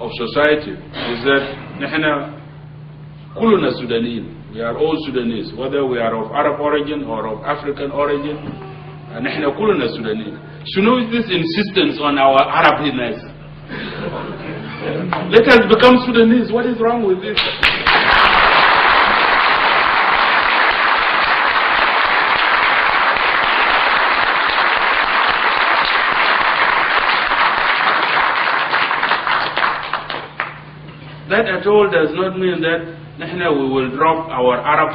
of society is that نحن كلنا Sudanese. We are all Sudanese, whether we are of Arab origin or of African origin. نحن كلنا Sudanese. Shouldn't this insistence on our Arabness? Let us become Sudanese. What is wrong with this? That at all does not mean that we will drop our Arab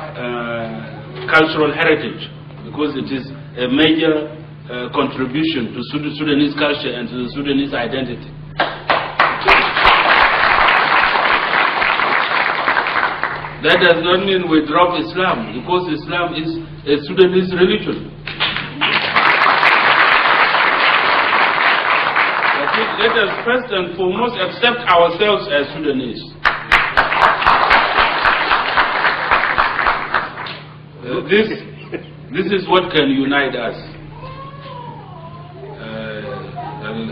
cultural heritage, because it is a major contribution to Sudanese culture and to the Sudanese identity. That does not mean we drop Islam, because Islam is a Sudanese religion. Let us first and foremost accept ourselves as Sudanese. This is what can unite us.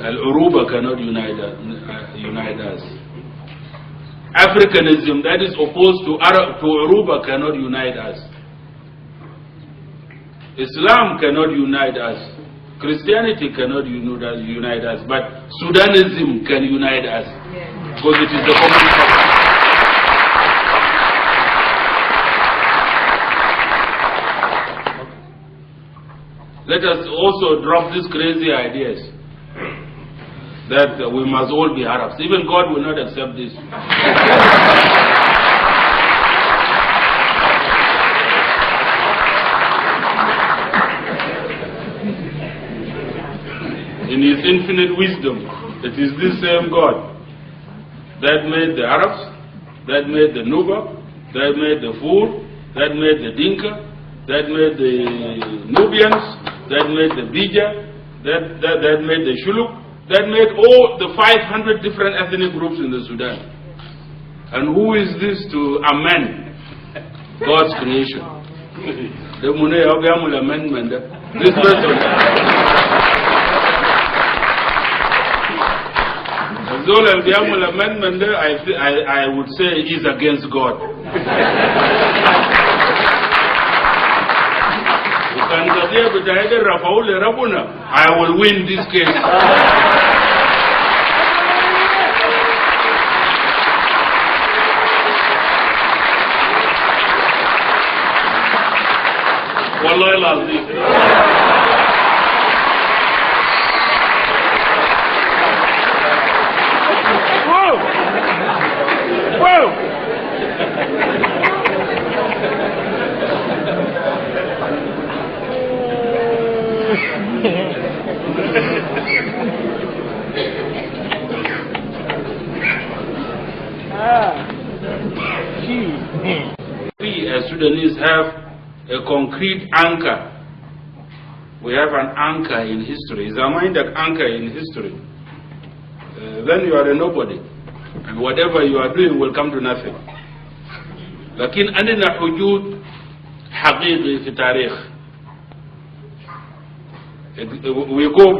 Al-Uruba cannot unite us. Africanism that is opposed to Uruba cannot unite us. Islam cannot unite us. Christianity cannot unite us, but Sudanism can unite us, because it is the common cause. Let us also drop these crazy ideas that we must all be Arabs. Even God will not accept this. In His infinite wisdom, it is this same God that made the Arabs, that made the Nuba, that made the Fur, that made the Dinka, that made the Nubians, that made the Bija, that made the Shuluk, that made all the 500 different ethnic groups in the Sudan. And who is this to amend God's creation? The amendment. This person. Zola Biamul amendment, I would say, is against God. I will win this case. Wallahi lazim. We as Sudanese have a concrete anchor. We have an anchor in history. Is our mind that anchor in history? Then you are a nobody, and whatever you are doing will come to nothing. لكن عندنا حدود حقيقي في التاريخ. We go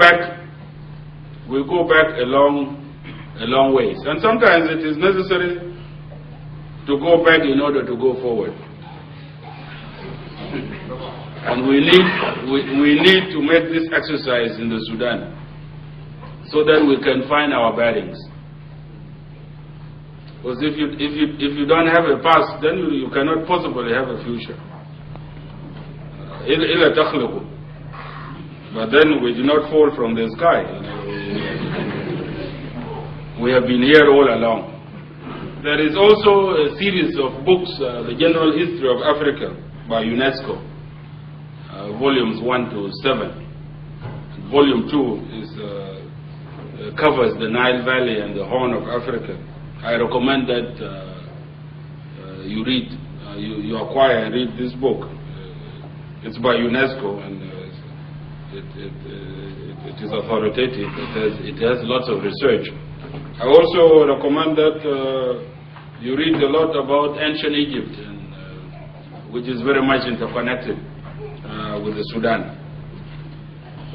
back a long ways, and sometimes it is necessary to go back in order to go forward. And we need to make this exercise in the Sudan so that we can find our bearings. Because if you don't have a past, then you cannot possibly have a future. But then we do not fall from the sky. We have been here all along. There is also a series of books, The General History of Africa by UNESCO, volumes 1 to 7. Volume 2 covers the Nile Valley and the Horn of Africa. I recommend that you read, you acquire and read this book. It's by UNESCO, and it is authoritative. It has lots of research. I also recommend that you read a lot about ancient Egypt, which is very much interconnected with the Sudan.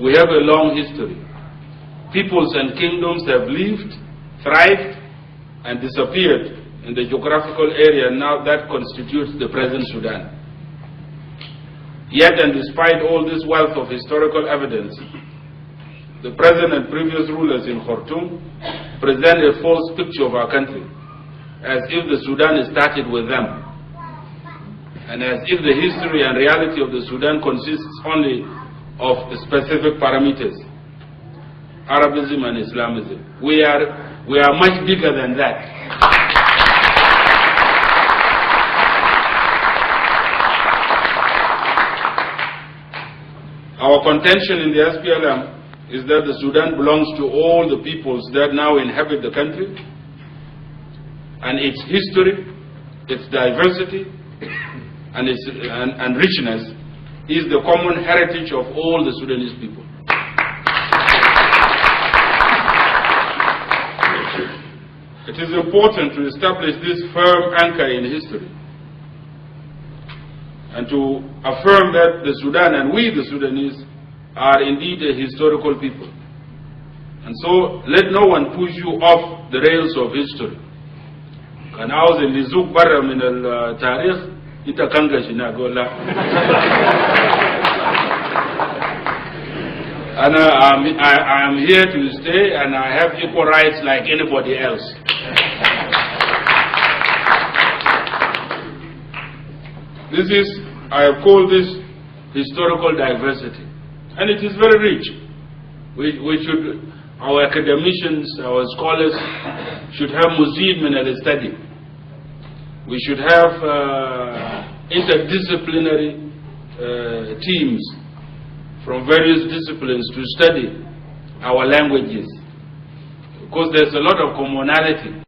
We have a long history. Peoples and kingdoms have lived, thrived, and disappeared in the geographical area now that constitutes the present Sudan. Yet, and despite all this wealth of historical evidence, the present and previous rulers in Khartoum present a false picture of our country, as if the Sudan started with them, and as if the history and reality of the Sudan consists only of specific parameters, Arabism and Islamism. We are much bigger than that. Our contention in the SPLM is that the Sudan belongs to all the peoples that now inhabit the country, and its history, its diversity, and its richness is the common heritage of all the Sudanese people. It is important to establish this firm anchor in history and to affirm that the Sudan and we, the Sudanese, are indeed a historical people. And so let no one push you off the rails of history. Kan عاوز اللي يزوق برا من التاريخ انت كنغش هنا قول لا. I am here to stay and I have equal rights like anybody else. This is, I have called this historical diversity. And it is very rich. We should, our academicians, our scholars should have museum min al-study. We should have interdisciplinary teams from various disciplines to study our languages. Because there's a lot of commonality.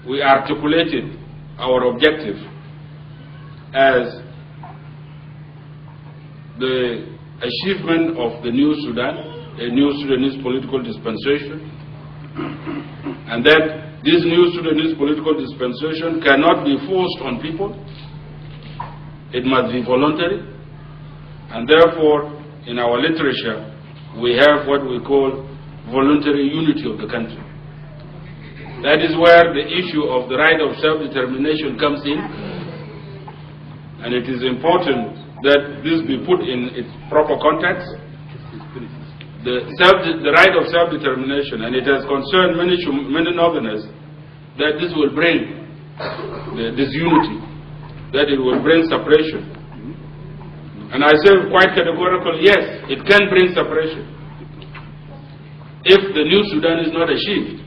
We articulated our objective as the achievement of the new Sudan, a new Sudanese political dispensation, and that this new Sudanese political dispensation cannot be forced on people. It must be voluntary, and therefore in our literature we have what we call voluntary unity of the country. That is where the issue of the right of self-determination comes in, and it is important that this be put in its proper context. The right of self-determination, and it has concerned many northerners, that this will bring disunity, that it will bring separation. And I say quite categorically, yes, it can bring separation if the new Sudan is not achieved.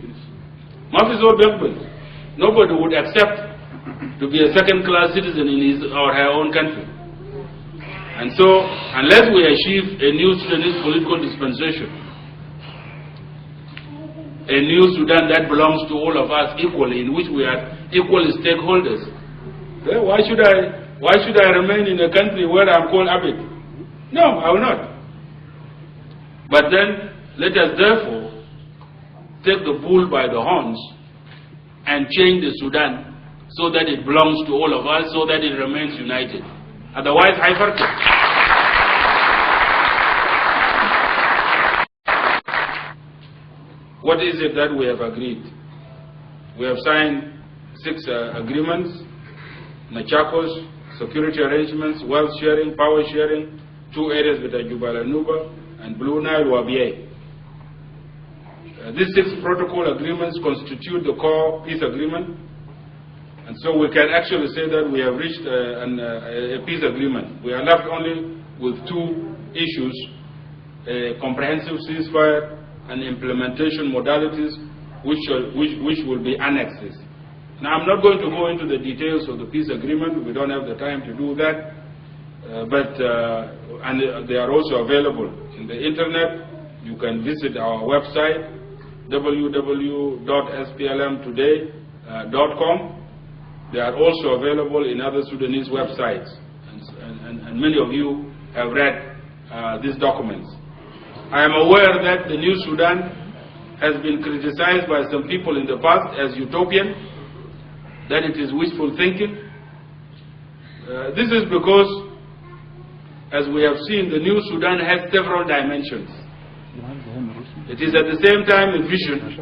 Nobody would accept to be a second-class citizen in his or her own country. And so, unless we achieve a new Sudanese political dispensation, a new Sudan that belongs to all of us equally, in which we are equal stakeholders, then why should I remain in a country where I'm called Abid? No, I will not. But then, let us therefore take the bull by the horns and change the Sudan so that it belongs to all of us, so that it remains united. Otherwise, what is it that we have agreed? We have signed 6 agreements: Machakos, security arrangements, wealth sharing, power sharing, 2 areas with Ajubal and Nuba, and Blue Nile, Wabie. These 6 protocol agreements constitute the core peace agreement. And so we can actually say that we have reached a peace agreement. We are left only with 2 issues: a comprehensive ceasefire and implementation modalities, which will be annexes. Now, I'm not going to go into the details of the peace agreement. We don't have the time to do that. And they are also available in the internet. You can visit our website, www.splmtoday.com. They are also available in other Sudanese websites, and many of you have read these documents. I am aware that the new Sudan has been criticized by some people in the past as utopian, that it is wishful thinking. This is because, as we have seen, the new Sudan has several dimensions. It is at the same time a vision